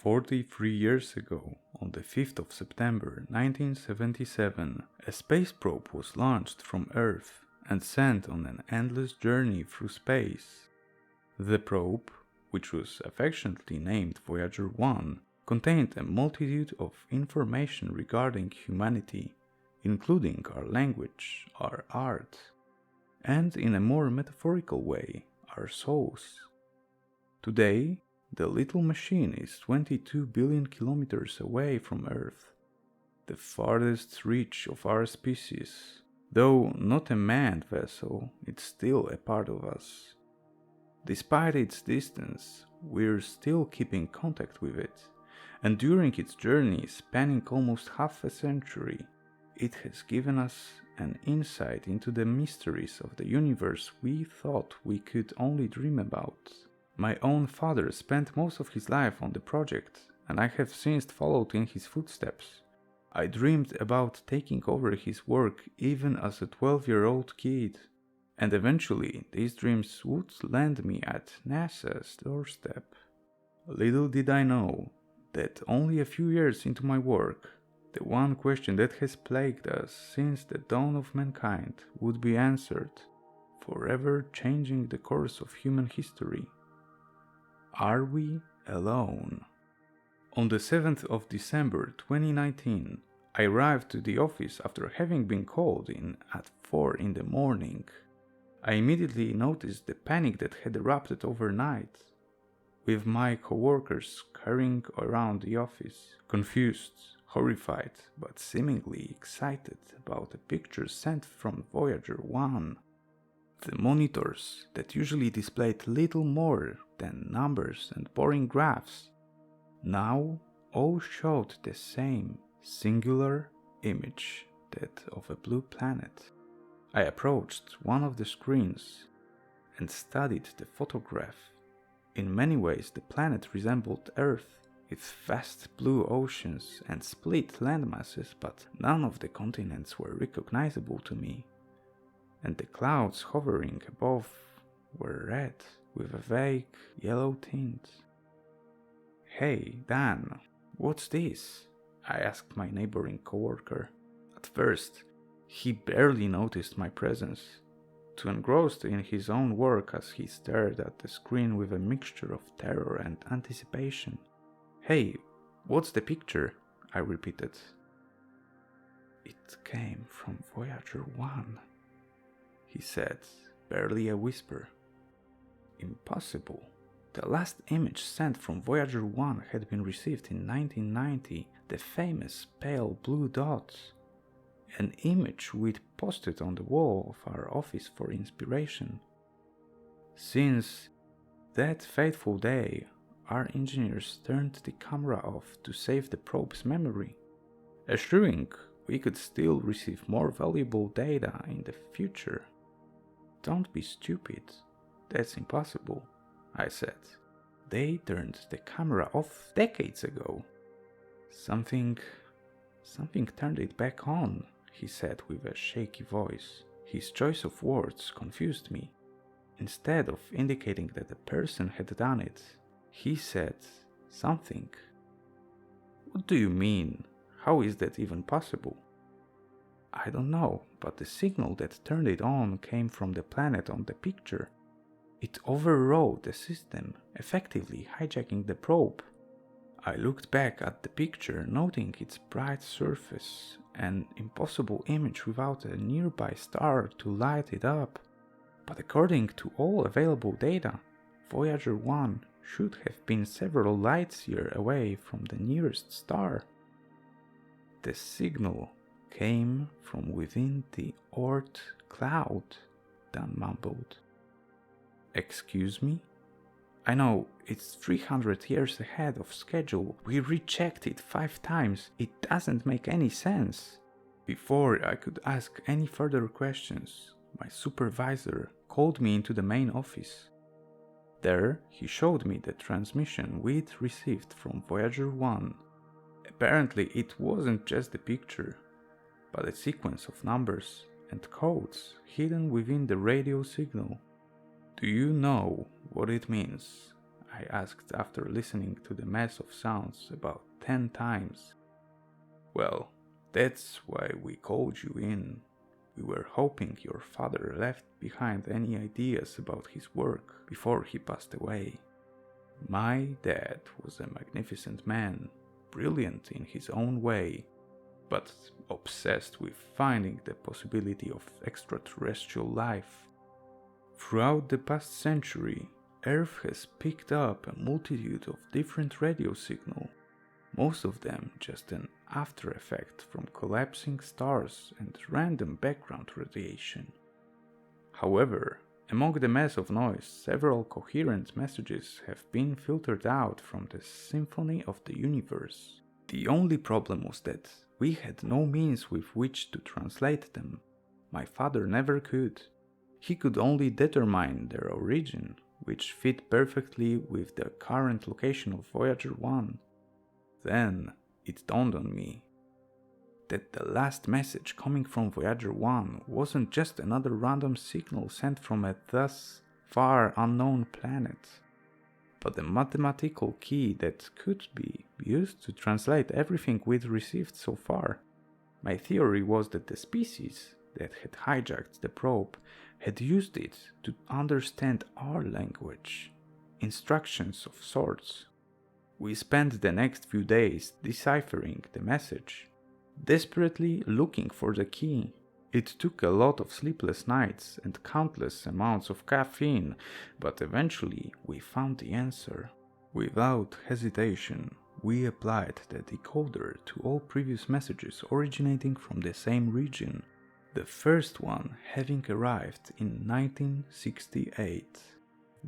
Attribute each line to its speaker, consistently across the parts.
Speaker 1: 43 years ago, on the 5th of September 1977, a space probe was launched from Earth and sent on an endless journey through space. The probe, which was affectionately named Voyager 1, contained a multitude of information regarding humanity, including our language, our art, and in a more metaphorical way, our souls. Today, the little machine is 22 billion kilometers away from Earth, the farthest reach of our species. Though not a manned vessel, it's still a part of us. Despite its distance, we're still keeping contact with it, and during its journey spanning almost half a century, it has given us an insight into the mysteries of the universe we thought we could only dream about. My own father spent most of his life on the project, and I have since followed in his footsteps. I dreamed about taking over his work even as a 12-year-old kid, and eventually these dreams would land me at NASA's doorstep. Little did I know that only a few years into my work, the one question that has plagued us since the dawn of mankind would be answered, forever changing the course of human history. Are we alone? On the 7th of December 2019, I arrived to the office after having been called in at 4 in the morning. I immediately noticed the panic that had erupted overnight, with my coworkers scurrying around the office, confused, horrified, but seemingly excited about a picture sent from Voyager 1. The monitors that usually displayed little more than numbers and boring graphs now all showed the same singular image, that of a blue planet. I approached one of the screens and studied the photograph. In many ways the planet resembled Earth, with vast blue oceans and split landmasses, but none of the continents were recognizable to me, and the clouds hovering above were red with a vague yellow tint. "Hey, Dan, what's this?" I asked my neighboring coworker. At first, he barely noticed my presence, too engrossed in his own work as he stared at the screen with a mixture of terror and anticipation. "Hey, what's the picture?" I repeated. "It came from Voyager 1, he said, barely a whisper. Impossible. The last image sent from Voyager 1 had been received in 1990, the famous pale blue dot, an image we'd posted on the wall of our office for inspiration. Since that fateful day, our engineers turned the camera off to save the probe's memory, assuring we could still receive more valuable data in the future. Don't be stupid. That's impossible, I said. They turned the camera off decades ago. Something turned it back on, he said with a shaky voice. His choice of words confused me. Instead of indicating that a person had done it, he said something. What do you mean? How is that even possible? I don't know, but the signal that turned it on came from the planet on the picture. It overrode the system, effectively hijacking the probe. I looked back at the picture, noting its bright surface, an impossible image without a nearby star to light it up. But according to all available data, Voyager 1 should have been several light-years away from the nearest star. The signal came from within the Oort cloud, Dan mumbled. Excuse me? I know, it's 300 years ahead of schedule. We rechecked it 5 times. It doesn't make any sense. Before I could ask any further questions, my supervisor called me into the main office. There, he showed me the transmission we'd received from Voyager 1. Apparently, it wasn't just the picture, but a sequence of numbers and codes hidden within the radio signal. Do you know what it means? I asked after listening to the mess of sounds about 10 times. Well, that's why we called you in. We were hoping your father left behind any ideas about his work before he passed away. My dad was a magnificent man, brilliant in his own way, but obsessed with finding the possibility of extraterrestrial life. Throughout the past century, Earth has picked up a multitude of different radio signals, most of them just an after effect from collapsing stars and random background radiation. However, among the mass of noise, several coherent messages have been filtered out from the symphony of the universe. The only problem was that we had no means with which to translate them. My father never could. He could only determine their origin, which fit perfectly with the current location of Voyager 1. Then it dawned on me that the last message coming from Voyager 1 wasn't just another random signal sent from a thus far unknown planet, but a mathematical key that could be used to translate everything we'd received so far. My theory was that the species that had hijacked the probe had used it to understand our language, instructions of sorts. We spent the next few days deciphering the message, desperately looking for the key. It took a lot of sleepless nights and countless amounts of caffeine, but eventually we found the answer. Without hesitation, we applied the decoder to all previous messages originating from the same region, the first one having arrived in 1968.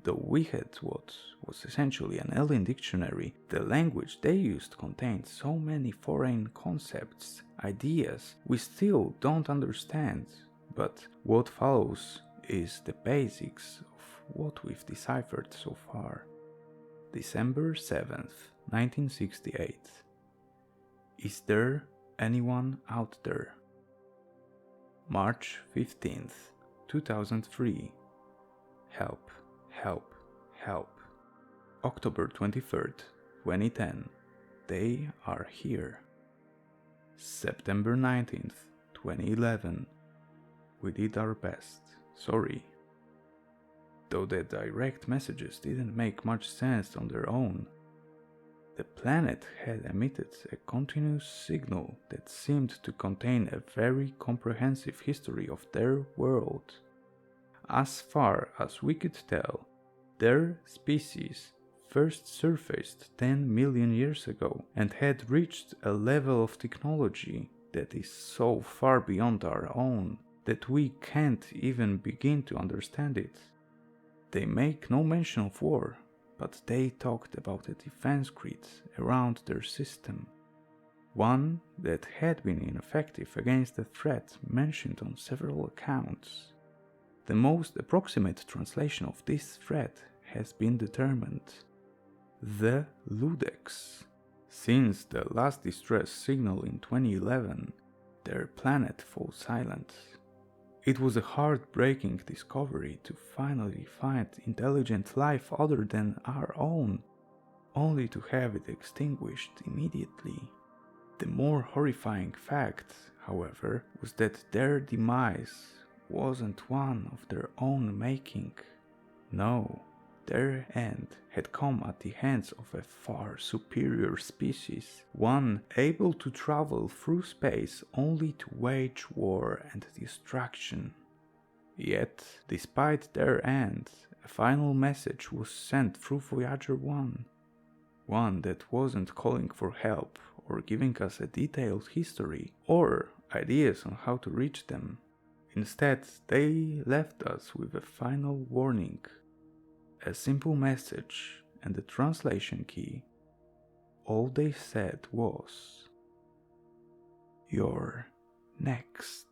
Speaker 1: Though we had what was essentially an alien dictionary, the language they used contained so many foreign concepts, ideas we still don't understand. But what follows is the basics of what we've deciphered so far. December 7th, 1968. Is there anyone out there? March 15th, 2003. Help. Help, help. October 23rd, 2010. They are here. September 19th, 2011. We did our best. Sorry. Though the direct messages didn't make much sense on their own, the planet had emitted a continuous signal that seemed to contain a very comprehensive history of their world. As far as we could tell, their species first surfaced 10 million years ago and had reached a level of technology that is so far beyond our own that we can't even begin to understand it. They make no mention of war, but they talked about a defense grid around their system, one that had been ineffective against the threat mentioned on several accounts. The most approximate translation of this threat has been determined: the Ludex. Since the last distress signal in 2011, their planet falls silent. It was a heartbreaking discovery to finally find intelligent life other than our own, only to have it extinguished immediately. The more horrifying fact, however, was that their demise wasn't one of their own making. No, their end had come at the hands of a far superior species, one able to travel through space only to wage war and destruction. Yet, despite their end, a final message was sent through Voyager 1, one that wasn't calling for help or giving us a detailed history or ideas on how to reach them. Instead, they left us with a final warning, a simple message and a translation key. All they said was, "You're next."